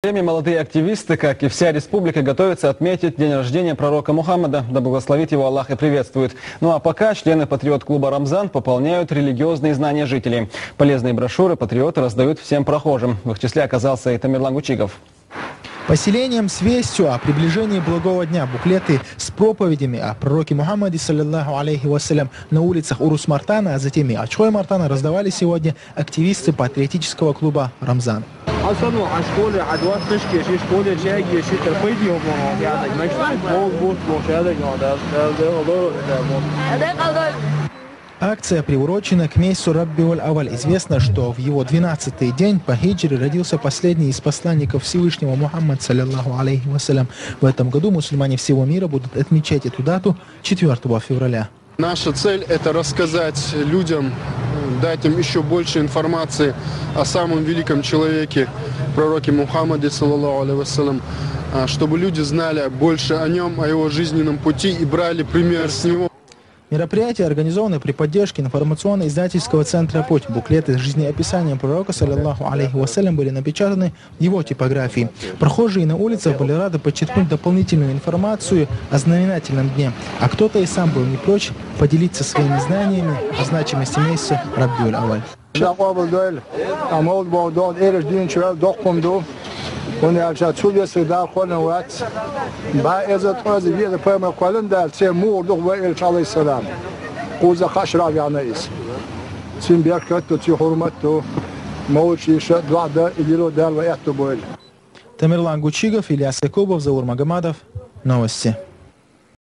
Молодые активисты, как и вся республика, готовятся отметить день рождения пророка Мухаммада, да благословит его Аллах и приветствует. Ну а пока члены патриот-клуба «Рамзан» пополняют религиозные знания жителей. Полезные брошюры патриоты раздают всем прохожим. В их числе оказался и Тамерлан Гучигов. Поселением с вестью о приближении благого дня буклеты с проповедями о пророке Мухаммаде, саллиллаху алейхи вассалям, на улицах Урус-Мартана, а затем и Ачхой-Мартана раздавали сегодня активисты патриотического клуба «Рамзан». Акция приурочена к месяцу Раббиуль-Авваль. Известно, что в его 12-й день по хиджре родился последний из посланников Всевышнего Мухаммад, саллиллаху алейхи вассалям. В этом году мусульмане всего мира будут отмечать эту дату 4 февраля. Наша цель – это рассказать людям, дать им еще больше информации о самом великом человеке, пророке Мухаммаде, саллаллаху алейхи вассалям, чтобы люди знали больше о нем, о его жизненном пути и брали пример с него. Мероприятие организовано при поддержке информационно-издательского центра «Путь». Буклеты с жизнеописанием пророка, саллиллаху алейхи вассалям, были напечатаны в его типографии. Прохожие на улицах были рады подчеркнуть дополнительную информацию о знаменательном дне. А кто-то и сам был не прочь поделиться своими знаниями о значимости месяца Раббиуль-Авваль. Тамерлан Гучигов, Ильяс Якубов, Заур Магомадов. Новости.